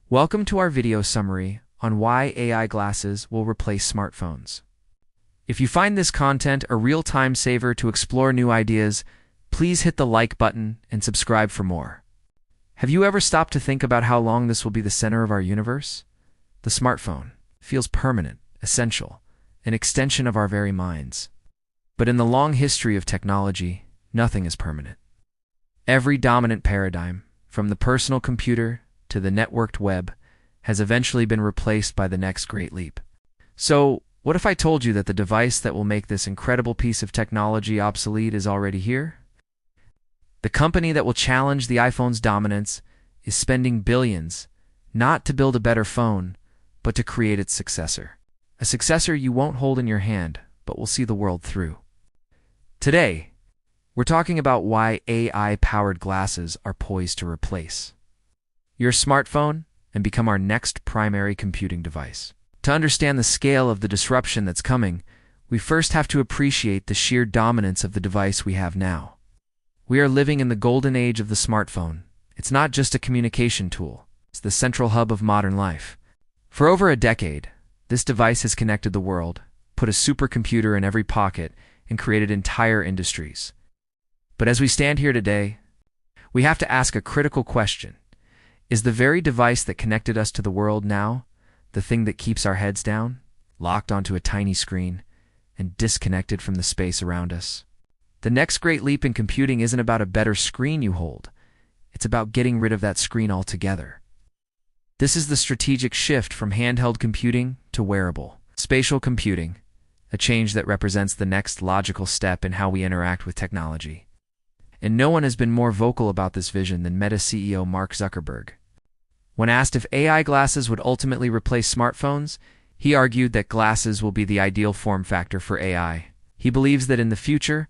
Welcome to our video summary on why AI glasses will replace smartphones. If you find this content a real time saver to explore new ideas, please hit the like button and subscribe for more. Have you ever stopped to think about how long this will be the center of our universe? The smartphone feels permanent, essential, an extension of our very minds. But in the long history of technology, nothing is permanent. Every dominant paradigm, from the personal computer to the networked web, has eventually been replaced by the next great leap. So, what if I told you that the device that will make this incredible piece of technology obsolete is already here? The company that will challenge the iPhone's dominance is spending billions, not to build a better phone, but to create its successor. A successor you won't hold in your hand, but will see the world through. Today, we're talking about why AI-powered glasses are poised to replace your smartphone and become our next primary computing device. To understand the scale of the disruption that's coming, we first have to appreciate the sheer dominance of the device we have now. We are living in the golden age of the smartphone. It's not just a communication tool, it's the central hub of modern life. For over a decade, this device has connected the world, put a supercomputer in every pocket, and created entire industries. But as we stand here today, we have to ask a critical question. Is the very device that connected us to the world now the thing that keeps our heads down, locked onto a tiny screen, and disconnected from the space around us? The next great leap in computing isn't about a better screen you hold. It's about getting rid of that screen altogether. This is the strategic shift from handheld computing to wearable, spatial computing, a change that represents the next logical step in how we interact with technology. And no one has been more vocal about this vision than Meta CEO Mark Zuckerberg. When asked if AI glasses would ultimately replace smartphones, he argued that glasses will be the ideal form factor for AI. He believes that in the future,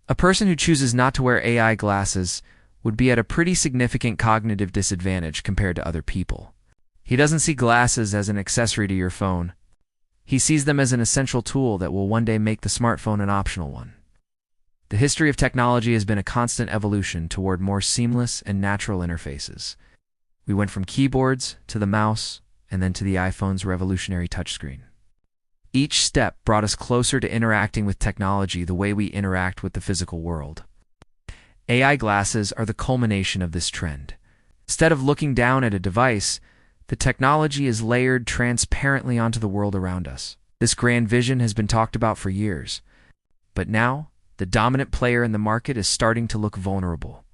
a person who chooses not to wear AI glasses would be at a pretty significant cognitive disadvantage compared to other people. He doesn't see glasses as an accessory to your phone. He sees them as an essential tool that will one day make the smartphone an optional one. The history of technology has been a constant evolution toward more seamless and natural interfaces. We went from keyboards to the mouse, and then to the iPhone's revolutionary touchscreen. Each step brought us closer to interacting with technology the way we interact with the physical world. AI glasses are the culmination of this trend. Instead of looking down at a device, the technology is layered transparently onto the world around us. This grand vision has been talked about for years, but now, the dominant player in the market is starting to look vulnerable.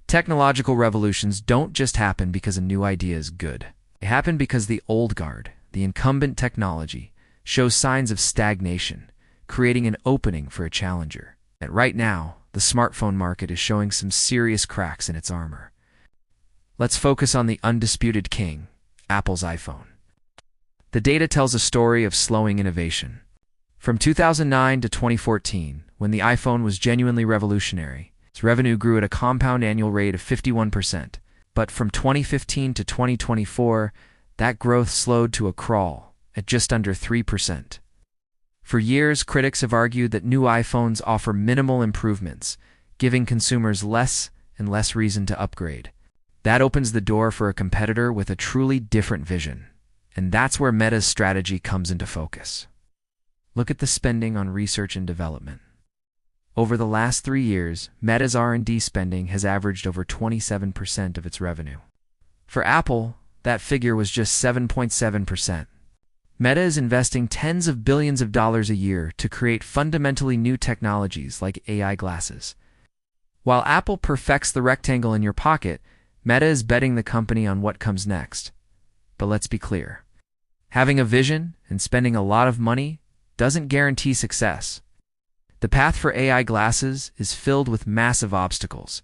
Technological revolutions don't just happen because a new idea is good. They happen because the old guard, the incumbent technology, shows signs of stagnation, creating an opening for a challenger. And right now, the smartphone market is showing some serious cracks in its armor. Let's focus on the undisputed king, Apple's iPhone. The data tells a story of slowing innovation. From 2009 to 2014, when the iPhone was genuinely revolutionary, its revenue grew at a compound annual rate of 51%. But from 2015 to 2024, that growth slowed to a crawl at just under 3%. For years, critics have argued that new iPhones offer minimal improvements, giving consumers less and less reason to upgrade. That opens the door for a competitor with a truly different vision. And that's where Meta's strategy comes into focus. Look at the spending on research and development. Over the last 3 years, Meta's R&D spending has averaged over 27% of its revenue. For Apple, that figure was just 7.7%. Meta is investing tens of billions of dollars a year to create fundamentally new technologies like AI glasses. While Apple perfects the rectangle in your pocket, Meta is betting the company on what comes next. But let's be clear. Having a vision and spending a lot of money doesn't guarantee success. The path for AI glasses is filled with massive obstacles.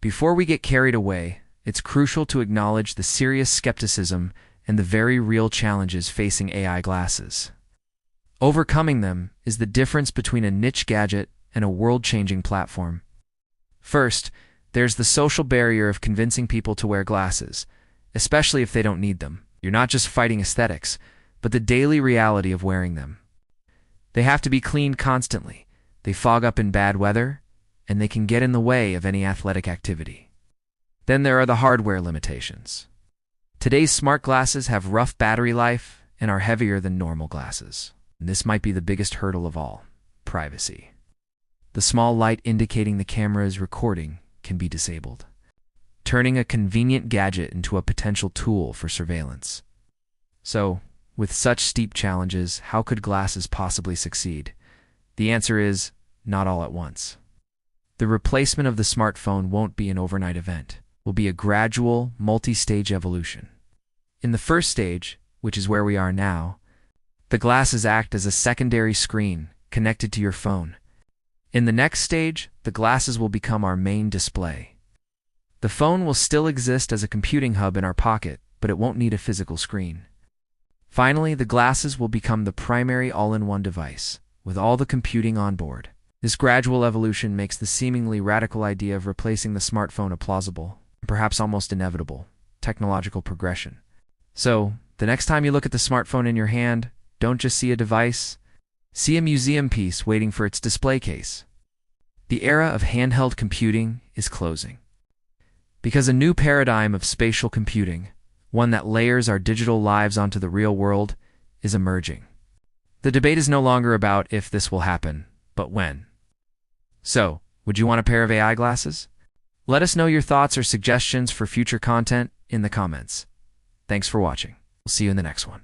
Before we get carried away, it's crucial to acknowledge the serious skepticism and the very real challenges facing AI glasses. Overcoming them is the difference between a niche gadget and a world-changing platform. First, there's the social barrier of convincing people to wear glasses, especially if they don't need them. You're not just fighting aesthetics, but the daily reality of wearing them. They have to be cleaned constantly. They fog up in bad weather, and they can get in the way of any athletic activity. Then there are the hardware limitations. Today's smart glasses have rough battery life and are heavier than normal glasses. And this might be the biggest hurdle of all: privacy. The small light indicating the camera is recording can be disabled, turning a convenient gadget into a potential tool for surveillance. So, with such steep challenges, how could glasses possibly succeed? The answer is not all at once. The replacement of the smartphone won't be an overnight event. It will be a gradual, multi-stage evolution. In the first stage, which is where we are now, the glasses act as a secondary screen connected to your phone. In the next stage, the glasses will become our main display. The phone will still exist as a computing hub in our pocket, but it won't need a physical screen. Finally, the glasses will become the primary all-in-one device, with all the computing on board. This gradual evolution makes the seemingly radical idea of replacing the smartphone a plausible, and perhaps almost inevitable, technological progression. So, the next time you look at the smartphone in your hand, don't just see a device, see a museum piece waiting for its display case. The era of handheld computing is closing, because a new paradigm of spatial computing, one that layers our digital lives onto the real world, is emerging. The debate is no longer about if this will happen, but when. So, would you want a pair of AI glasses? Let us know your thoughts or suggestions for future content in the comments. Thanks for watching. We'll see you in the next one.